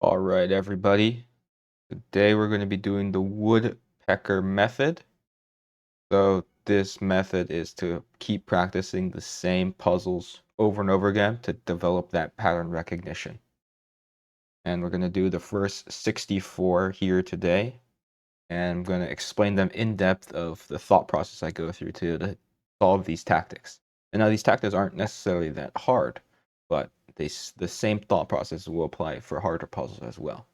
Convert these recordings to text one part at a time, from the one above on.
All right, everybody. Today we're going to be doing the woodpecker method. So this method is to keep practicing the same puzzles over and over again to develop that pattern recognition. And we're going to do the first 64 here today. And I'm going to explain them in depth of the thought process I go through to solve these tactics. And now these tactics aren't necessarily that hard, but the same thought process will apply for harder puzzles as well.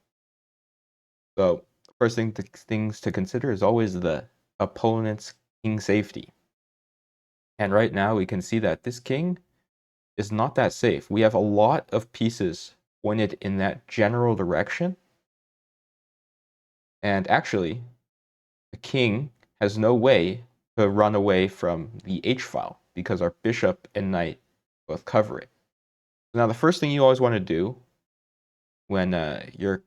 So first things to consider is always the opponent's king safety. And right now we can see that this king is not that safe. We have a lot of pieces pointed in that general direction. And actually, the king has no way to run away from the H file because our bishop and knight both cover it. Now, the first thing you always want to do when you're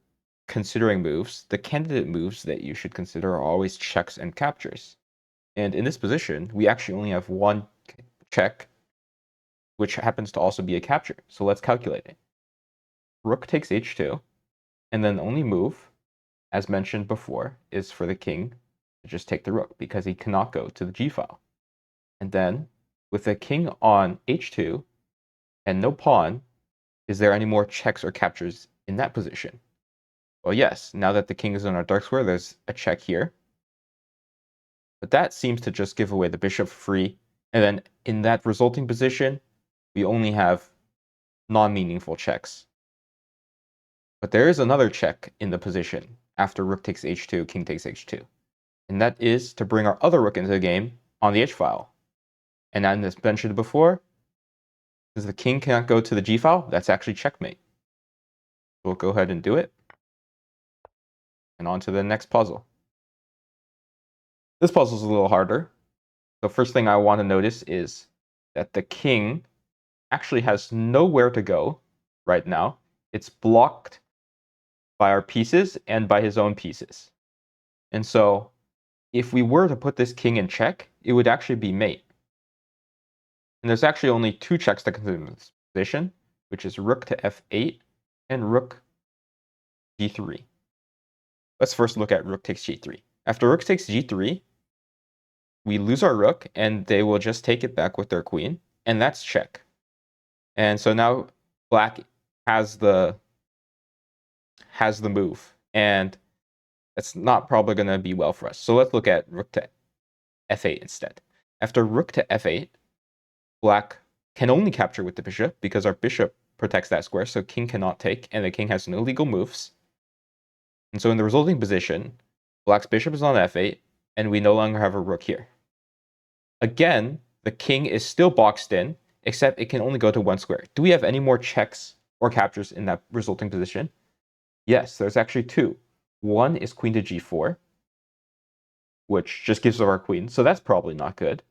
considering moves, the candidate moves that you should consider are always checks and captures. And in this position, we actually only have one check, which happens to also be a capture. So let's calculate it. Rook takes h2, and then the only move, as mentioned before, is for the king to just take the rook because he cannot go to the g file. And then with the king on h2 and no pawn, is there any more checks or captures in that position? Well, yes, now that the king is on our dark square, there's a check here. But that seems to just give away the bishop free. And then in that resulting position, we only have non-meaningful checks. But there is another check in the position after rook takes h2, king takes h2. And that is to bring our other rook into the game on the h file. And as mentioned before, since the king cannot go to the g file, that's actually checkmate. We'll go ahead and do it. And on to the next puzzle. This puzzle is a little harder. The first thing I want to notice is that the king actually has nowhere to go right now. It's blocked by our pieces and by his own pieces. And so if we were to put this king in check, it would actually be mate. And there's actually only two checks to consider in this position, which is rook to f8 and rook g3. Let's first look at rook takes g3. After rook takes g3, we lose our rook, and they will just take it back with their queen, and that's check. And so now black has the move, and that's not probably going to be well for us. So let's look at rook to f8 instead. After rook to f8, black can only capture with the bishop because our bishop protects that square, so king cannot take, and the king has no legal moves. And so in the resulting position, black's bishop is on f8, and we no longer have a rook here. Again, the king is still boxed in, except it can only go to one square. Do we have any more checks or captures in that resulting position? Yes, there's actually two. One is queen to g4, which just gives us our queen, so that's probably not good.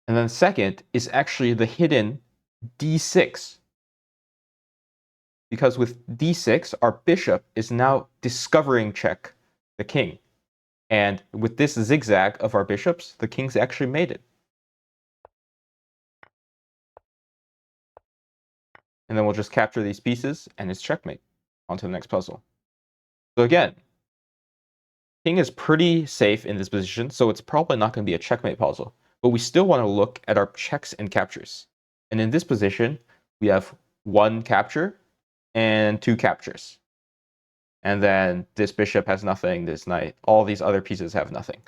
And then second is actually the hidden d6. Because with d6, our bishop is now discovering check the king. And with this zigzag of our bishops, the king's actually mated. And then we'll just capture these pieces, and it's checkmate. On to the next puzzle. So again, king is pretty safe in this position, so it's probably not going to be a checkmate puzzle. But we still want to look at our checks and captures. And in this position, we have one capture and two captures. And then this bishop has nothing, this knight, all these other pieces have nothing.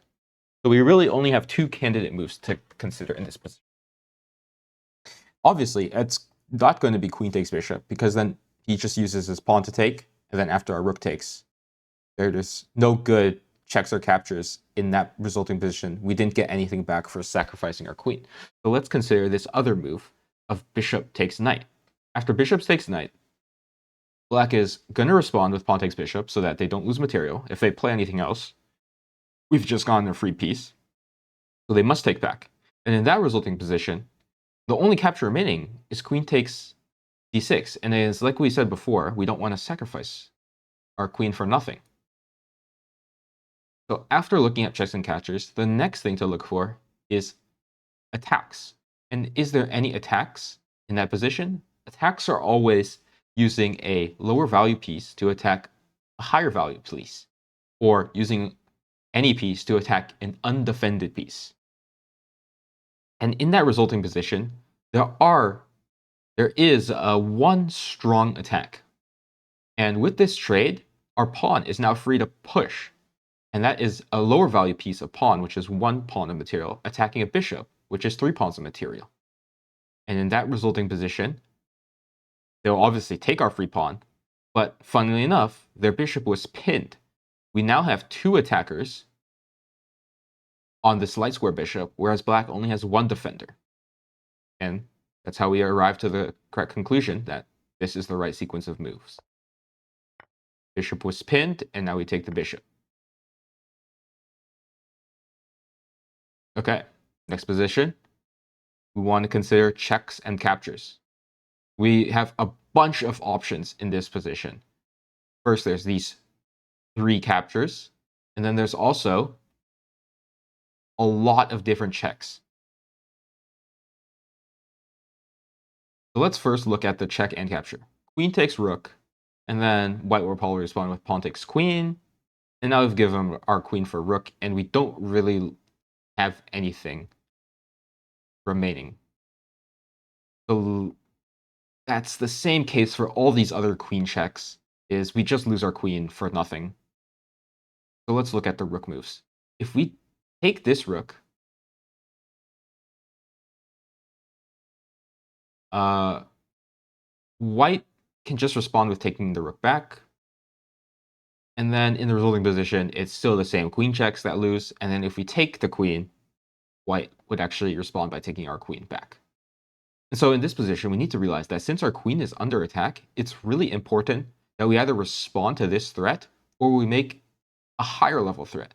So we really only have two candidate moves to consider in this position. Obviously, it's not going to be queen takes bishop, because then he just uses his pawn to take, and then after our rook takes, there's no good checks or captures in that resulting position. We didn't get anything back for sacrificing our queen. So let's consider this other move of bishop takes knight. After bishop takes knight, black is going to respond with pawn takes bishop so that they don't lose material. If they play anything else, we've just gotten a free piece. So they must take back. And in that resulting position, the only capture remaining is queen takes d6. And as like we said before, we don't want to sacrifice our queen for nothing. So after looking at checks and captures, the next thing to look for is attacks. And is there any attacks in that position? Attacks are always using a lower value piece to attack a higher value piece, or using any piece to attack an undefended piece. And in that resulting position, there is one strong attack. And with this trade, our pawn is now free to push. And that is a lower value piece of pawn, which is 1 pawn of material, attacking a bishop, which is 3 pawns of material. And in that resulting position, they'll obviously take our free pawn, but funnily enough, their bishop was pinned. We now have 2 attackers on this light square bishop, whereas black only has 1 defender. And that's how we arrive to the correct conclusion that this is the right sequence of moves. Bishop was pinned, and now we take the bishop. Okay, next position. We want to consider checks and captures. We have a bunch of options in this position. First, there's these 3 captures, and then there's also a lot of different checks. So let's first look at the check and capture. Queen takes rook, and then white will probably respond with pawn takes queen, and now we've given our queen for rook, and we don't really have anything remaining. So that's the same case for all these other queen checks, is we just lose our queen for nothing. So let's look at the rook moves. If we take this rook, white can just respond with taking the rook back. And then in the resulting position, it's still the same queen checks that lose. And then if we take the queen, white would actually respond by taking our queen back. And so in this position, we need to realize that since our queen is under attack, it's really important that we either respond to this threat or we make a higher level threat.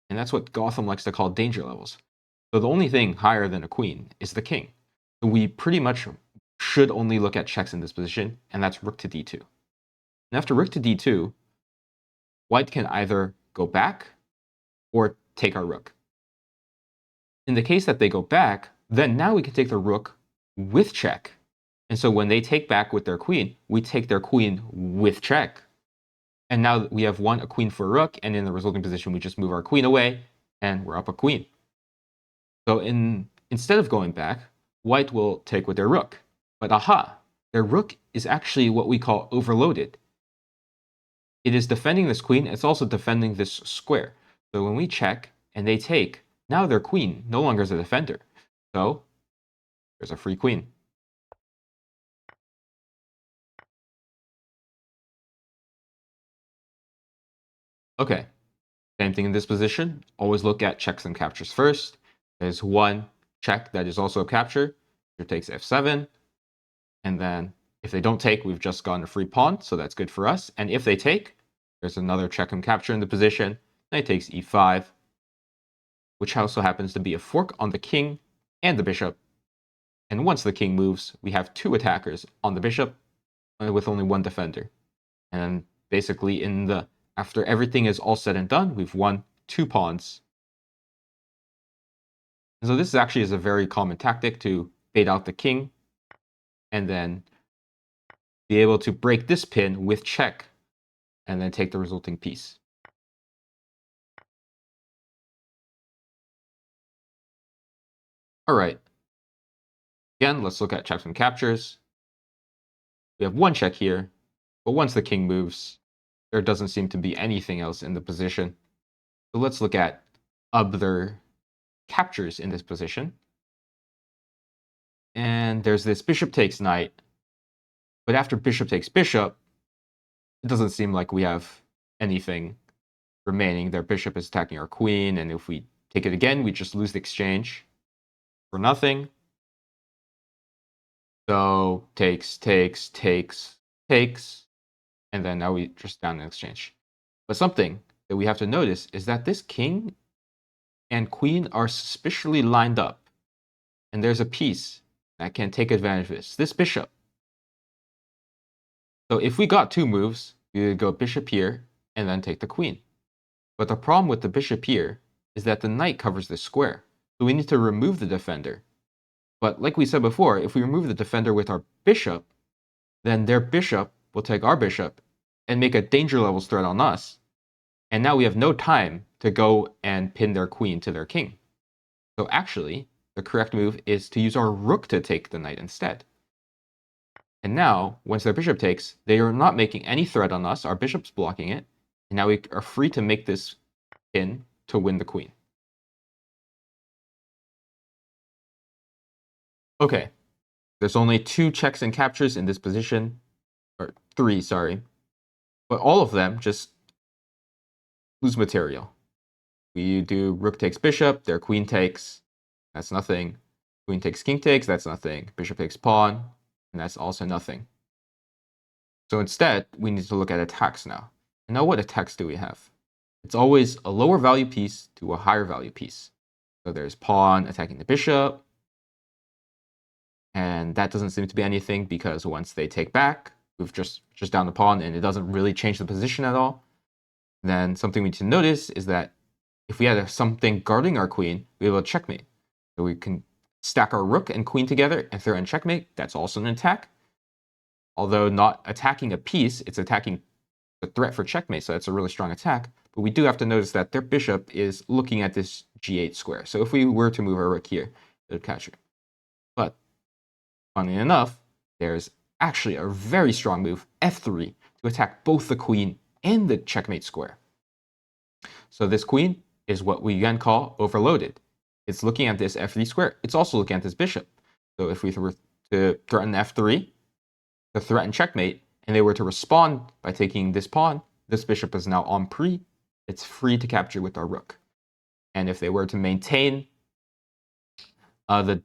And that's what Gotham likes to call danger levels. So the only thing higher than a queen is the king. So we pretty much should only look at checks in this position, and that's rook to d2. And after rook to d2, white can either go back or take our rook. In the case that they go back, then now we can take the rook with check. And so when they take back with their queen, we take their queen with check. And now we have won a queen for a rook, and in the resulting position, we just move our queen away, and we're up a queen. So instead of going back, white will take with their rook. But aha, their rook is actually what we call overloaded. It is defending this queen, it's also defending this square. So when we check and they take, now their queen no longer is a defender. So there's a free queen. Okay, same thing in this position. Always look at checks and captures first. There's one check that is also a capture. Here takes f7. And then if they don't take, we've just gotten a free pawn, so that's good for us. And if they take, there's another check and capture in the position. Knight takes e5, which also happens to be a fork on the king and the bishop. And once the king moves, we have 2 attackers on the bishop with only 1 defender. And basically, after everything is all said and done, we've won 2 pawns. And so this actually is a very common tactic to bait out the king and then be able to break this pin with check and then take the resulting piece. All right. Again, let's look at checks and captures. We have 1 check here, but once the king moves, there doesn't seem to be anything else in the position. So let's look at other captures in this position. And there's this bishop takes knight. But after bishop takes bishop, it doesn't seem like we have anything remaining. Their bishop is attacking our queen, and if we take it again, we just lose the exchange for nothing. So takes, and then now we just down an exchange. But something that we have to notice is that this king and queen are suspiciously lined up, and there's a piece that can take advantage of this bishop. So if we got 2 moves, we would go bishop here and then take the queen. But the problem with the bishop here is that the knight covers this square. So we need to remove the defender. But like we said before, if we remove the defender with our bishop, then their bishop will take our bishop and make a danger levels threat on us. And now we have no time to go and pin their queen to their king. So actually, the correct move is to use our rook to take the knight instead. And now, once their bishop takes, they are not making any threat on us. Our bishop's blocking it. And now we are free to make this pin to win the queen. Okay, there's only 2 checks and captures in this position, or 3, sorry. But all of them just lose material. We do rook takes bishop, their queen takes, that's nothing. Queen takes king takes, that's nothing. Bishop takes pawn, and that's also nothing. So instead, we need to look at attacks now. And now what attacks do we have? It's always a lower value piece to a higher value piece. So there's pawn attacking the bishop, and that doesn't seem to be anything because once they take back, we've just down the pawn and it doesn't really change the position at all. Then something we need to notice is that if we had something guarding our queen, we have a checkmate. So we can stack our rook and queen together and throw in checkmate. That's also an attack. Although not attacking a piece, it's attacking the threat for checkmate, so that's a really strong attack. But we do have to notice that their bishop is looking at this g8 square. So if we were to move our rook here, it would capture. But funny enough, there's actually a very strong move, f3, to attack both the queen and the checkmate square. So this queen is what we again call overloaded. It's looking at this f3 square. It's also looking at this bishop. So if we were to threaten f3, to threaten checkmate, and they were to respond by taking this pawn, this bishop is now en prise. It's free to capture with our rook. And if they were to maintain the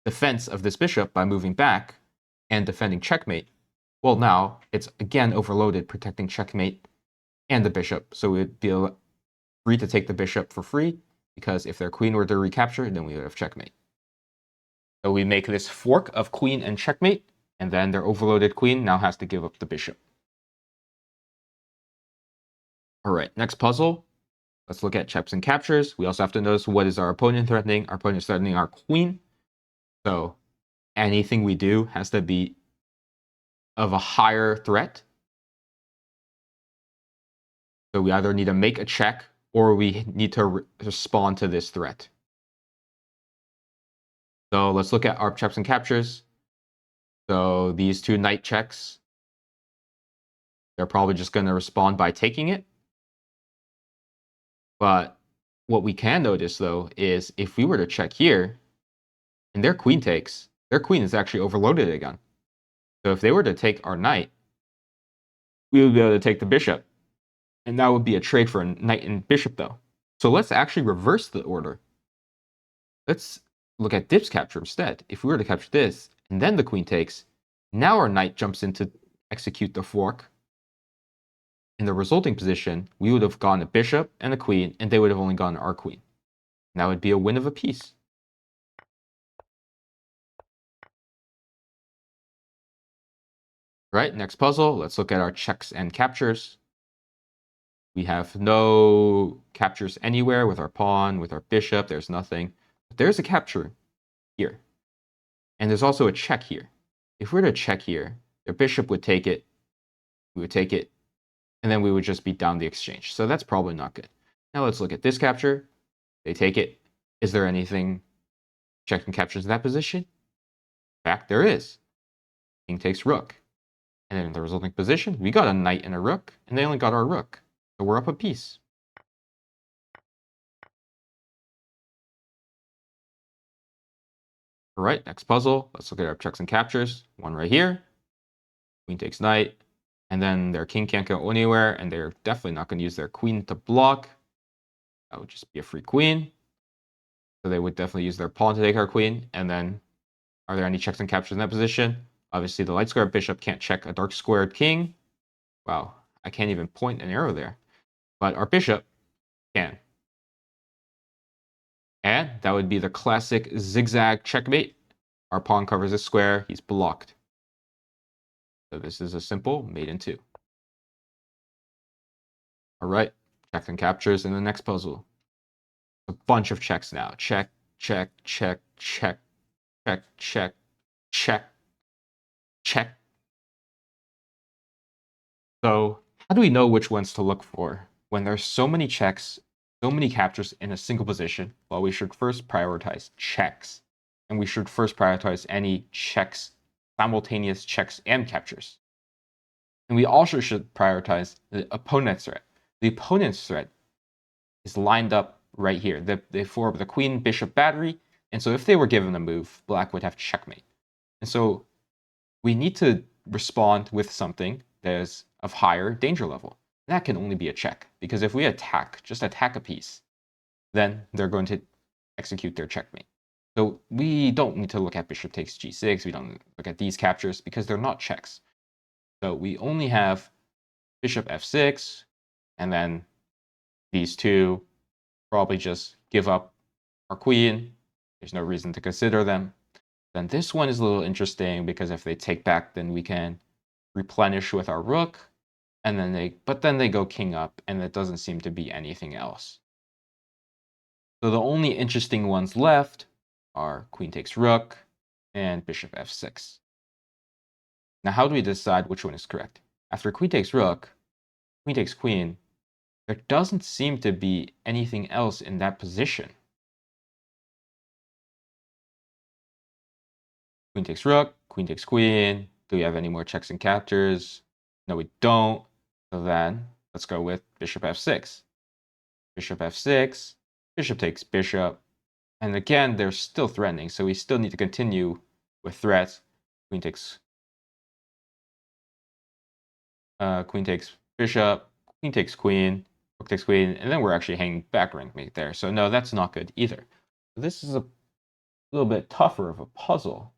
defense of this bishop by moving back and defending checkmate, well, now it's again overloaded, protecting checkmate and the bishop. So we'd be free to take the bishop for free, because if their queen were to recapture, then we would have checkmate. So we make this fork of queen and checkmate, and then their overloaded queen now has to give up the bishop. All right, next puzzle. Let's look at checks and captures. We also have to notice what is our opponent threatening. Our opponent is threatening our queen. So anything we do has to be of a higher threat. So we either need to make a check or we need to respond to this threat. So let's look at our checks and captures. So these 2 knight checks, they're probably just going to respond by taking it. But what we can notice, though, is if we were to check here and their queen takes, their queen is actually overloaded again. So if they were to take our knight, we would be able to take the bishop. And that would be a trade for a knight and bishop, though. So let's actually reverse the order. Let's look at dips capture instead. If we were to capture this, and then the queen takes, now our knight jumps in to execute the fork. In the resulting position, we would have gotten a bishop and a queen, and they would have only gotten our queen. And that would be a win of a piece. Right, next puzzle, let's look at our checks and captures. We have no captures anywhere with our pawn, with our bishop, there's nothing. But there's a capture here. And there's also a check here. If we were to check here, their bishop would take it, we would take it, and then we would just beat down the exchange. So that's probably not good. Now let's look at this capture. They take it. Is there anything check and captures in that position? In fact, there is. King takes rook. And then in the resulting position, we got a knight and a rook, and they only got our rook. So we're up a piece. All right, next puzzle. Let's look at our checks and captures. One right here. Queen takes knight. And then their king can't go anywhere, and they're definitely not going to use their queen to block. That would just be a free queen. So they would definitely use their pawn to take our queen. And then, are there any checks and captures in that position? Obviously, the light squared bishop can't check a dark squared king. Wow, I can't even point an arrow there. But our bishop can. And that would be the classic zigzag checkmate. Our pawn covers a square, he's blocked. So this is a simple mate in 2. All right, checks and captures in the next puzzle. A bunch of checks now. Check, check, check, check, check, check, check, check. So how do we know which ones to look for when there's so many checks, so many captures in a single position? Well, we should first prioritize checks, and we should first prioritize any checks, simultaneous checks and captures. And we also should prioritize the opponent's threat. The opponent's threat is lined up right here. They form the queen bishop battery, and so if they were given a move, black would have checkmate. And so we need to respond with something that is of higher danger level. That can only be a check, because if we attack, just attack a piece, then they're going to execute their checkmate. So we don't need to look at bishop takes g6, we don't look at these captures, because they're not checks. So we only have bishop f6, and then these two probably just give up our queen. There's no reason to consider them. Then this one is a little interesting, because if they take back, then we can replenish with our rook, and then they go king up, and it doesn't seem to be anything else. So the only interesting ones left are queen takes rook and bishop f6. Now, how do we decide which one is correct? After queen takes rook, queen takes queen, there doesn't seem to be anything else in that position. Queen takes rook, queen takes queen. Do we have any more checks and captures? No, we don't. So then let's go with bishop f6. Bishop f6, bishop takes bishop. And again, they're still threatening, so we still need to continue with threats. Queen takes bishop, queen takes queen, rook takes queen, and then we're actually hanging back rank mate there. So no, that's not good either. This is a little bit tougher of a puzzle.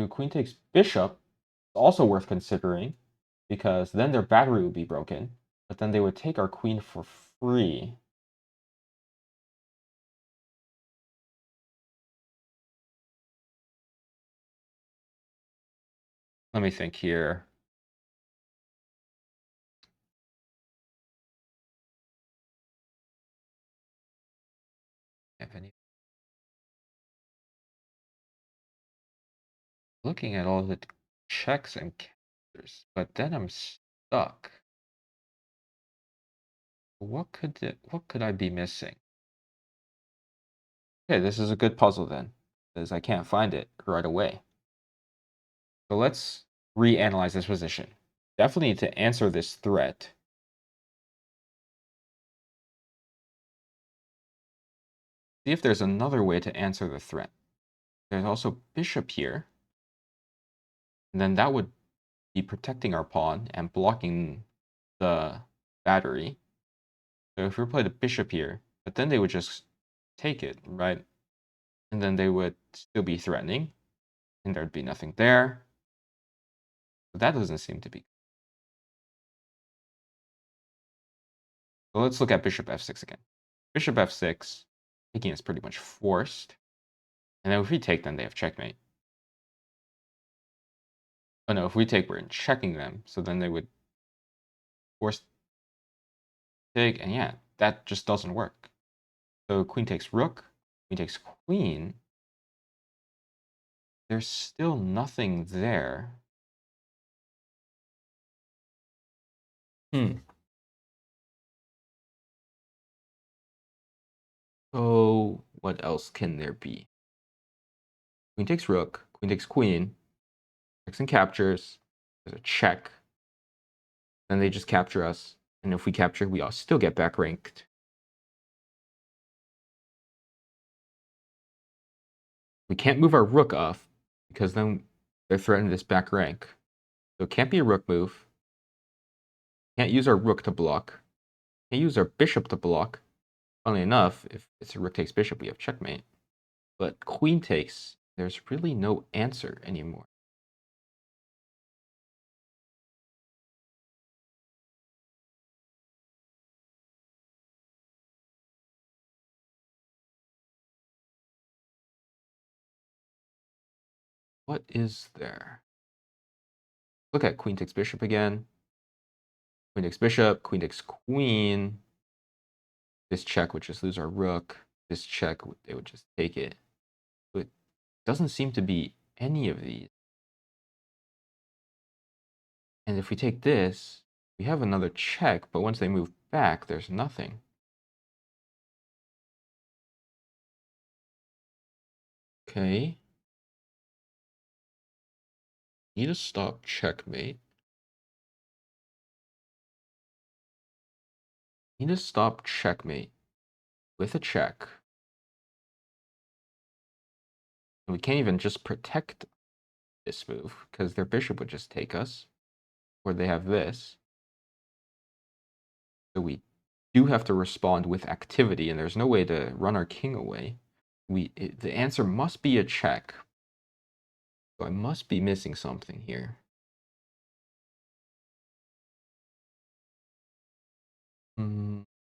Queen takes bishop is also worth considering, because then their battery would be broken, but then they would take our queen for free. Let me think here. Have any looking at all the checks and counters, but then I'm stuck. What could I be missing? Okay, this is a good puzzle then, because I can't find it right away. So let's reanalyze this position. Definitely need to answer this threat. See if there's another way to answer the threat. There's also bishop here, and then that would be protecting our pawn and blocking the battery. So if we play the bishop here, but then they would just take it, right? And then they would still be threatening, and there'd be nothing there. But that doesn't seem to be. So let's look at bishop f6 again. Bishop f6, taking is pretty much forced. And then if we take, then they have checkmate. Oh no, if we take, we're checking them. So then they would force take, and yeah, that just doesn't work. So queen takes rook, queen takes queen. There's still nothing there. So what else can there be? Queen takes rook, queen takes queen, checks and captures. There's a check. Then they just capture us. And if we capture, we all still get back ranked. We can't move our rook off, because then they're threatening this back rank. So it can't be a rook move. Can't use our rook to block. Can't use our bishop to block. Funnily enough, if it's a rook takes bishop, we have checkmate. But queen takes, there's really no answer anymore. What is there? Look at queen takes bishop again. Queen takes bishop, queen takes queen. This check would just lose our rook. This check, they would just take it. But it doesn't seem to be any of these. And if we take this, we have another check, but once they move back, there's nothing. Okay. Need to stop checkmate. Need to stop checkmate with a check. And we can't even just protect this move because their bishop would just take us. Or they have this. So we do have to respond with activity, and there's no way to run our king away. The answer must be a check. So I must be missing something here.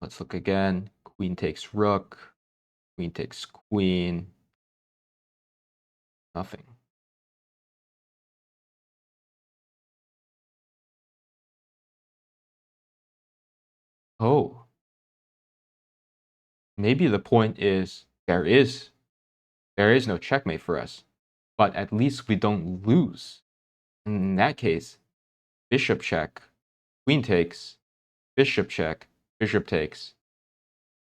Let's look again. Queen takes rook. Queen takes queen. Nothing. Oh. Maybe the point is there is no checkmate for us, but at least we don't lose. In that case, bishop check, queen takes, bishop check, bishop takes,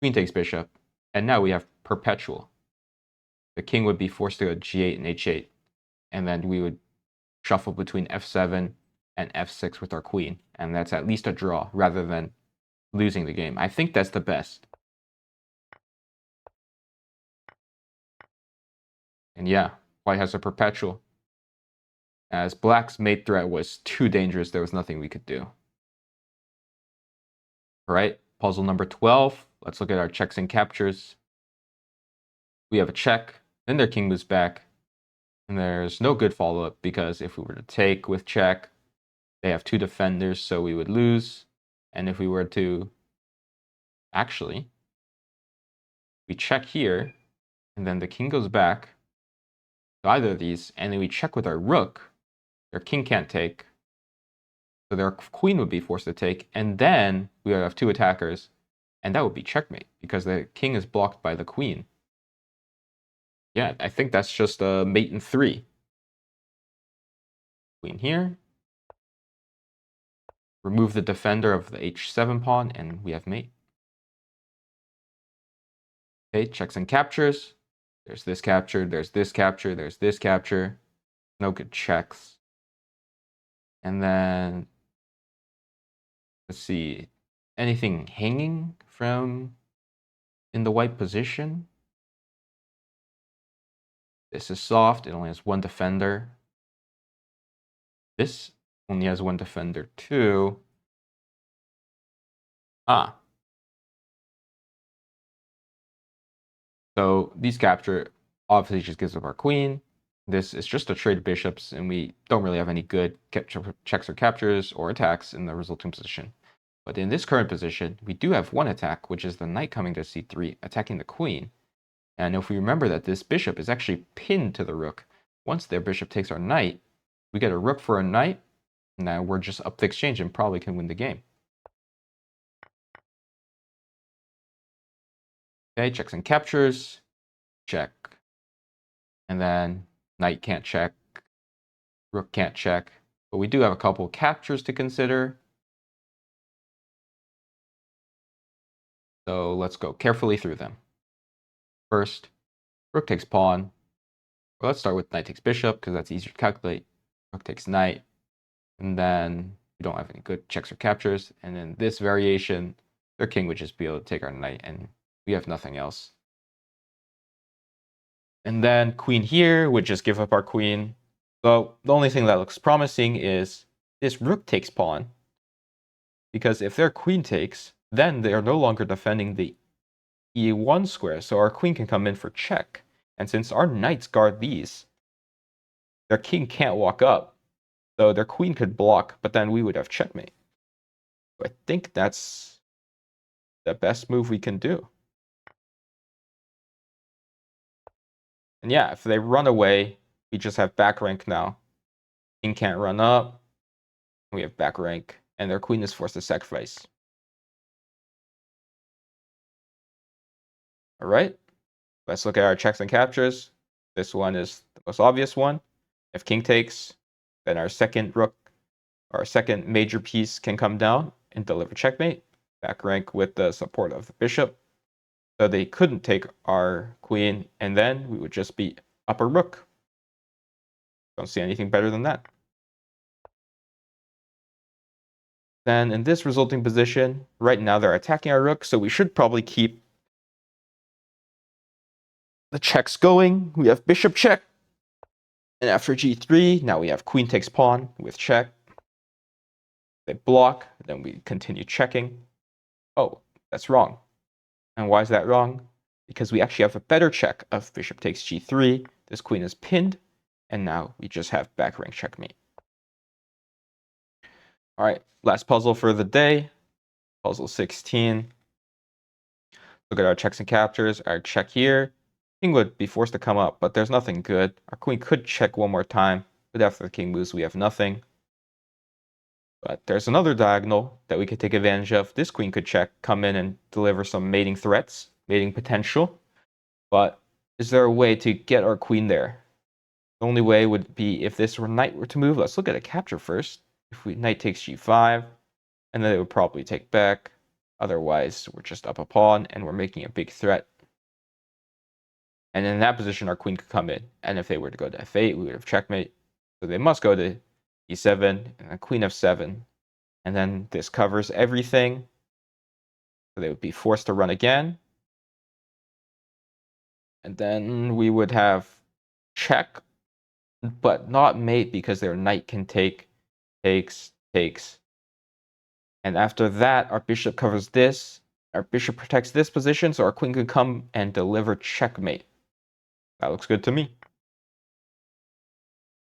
queen takes bishop, and now we have perpetual. The king would be forced to go g8 and h8, and then we would shuffle between f7 and f6 with our queen, and that's at least a draw rather than losing the game. I think that's the best. And yeah, white has a perpetual. As black's mate threat was too dangerous, there was nothing we could do. All right, puzzle number 12. Let's look at our checks and captures. We have a check, then their king moves back, and there's no good follow-up because if we were to take with check, they have two defenders, so we would lose. And if we were to actually, we check here, and then the king goes back to either of these, and then we check with our rook, their king can't take, so their queen would be forced to take, and then we would have two attackers, and that would be checkmate because the king is blocked by the queen. Yeah, I think that's just a mate in 3. Queen here. Remove the defender of the h7 pawn, and we have mate. Okay, checks and captures. There's this capture, there's this capture, there's this capture. No good checks. And then, let's see, anything hanging from in the white position? This is soft, it only has one defender. This only has one defender too. So these capture obviously just gives up our queen. This is just a trade of bishops, and we don't really have any good checks or captures or attacks in the resulting position. But in this current position, we do have one attack, which is the knight coming to c3, attacking the queen. And if we remember that this bishop is actually pinned to the rook, once their bishop takes our knight, we get a rook for a knight, and now we're just up the exchange and probably can win the game. Okay, checks and captures, check. And then knight can't check, rook can't check, but we do have a couple captures to consider. So let's go carefully through them. First, rook takes pawn. Well, let's start with knight takes bishop because that's easier to calculate. Rook takes knight, and then we don't have any good checks or captures. And then this variation, their king would just be able to take our knight, and we have nothing else. And then queen here would just give up our queen. So the only thing that looks promising is this rook takes pawn. Because if their queen takes, then they are no longer defending the e1 square, so our queen can come in for check. And since our knights guard these, their king can't walk up. So their queen could block, but then we would have checkmate. So I think that's the best move we can do. And yeah, if they run away, we just have back rank now. King can't run up. We have back rank, and their queen is forced to sacrifice. All right, let's look at our checks and captures. This one is the most obvious one. If king takes, then our second rook, our second major piece can come down and deliver checkmate, back rank with the support of the bishop. So they couldn't take our queen, and then we would just be up a rook. Don't see anything better than that. Then in this resulting position, right now they're attacking our rook, so we should probably keep the checks going. We have bishop check, and after g3, now we have queen takes pawn with check. They block, then we continue checking. Oh, that's wrong. And why is that wrong? Because we actually have a better check of bishop takes g3. This queen is pinned, and now we just have back rank checkmate. All right, last puzzle for the day, puzzle 16. Look at our checks and captures. Our check here, king would be forced to come up, but there's nothing good. Our queen could check one more time, but after the king moves, we have nothing. But there's another diagonal that we could take advantage of. This queen could check, come in and deliver some mating threats, mating potential. But is there a way to get our queen there? The only way would be if this knight were to move. Let's look at a capture first. If knight takes g5, and then it would probably take back. Otherwise, we're just up a pawn, and we're making a big threat. And in that position, our queen could come in. And if they were to go to f8, we would have checkmate. So they must go to e7, and then queen f7. And then this covers everything. So they would be forced to run again. And then we would have check, but not mate because their knight can take, takes. And after that, our bishop covers this. Our bishop protects this position, so our queen can come and deliver checkmate. That looks good to me.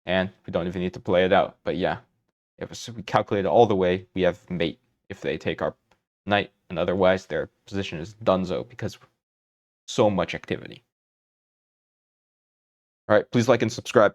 And we don't even need to play it out. But yeah, if we calculate it all the way, we have mate if they take our knight. And otherwise, their position is donezo because so much activity. All right, please like and subscribe.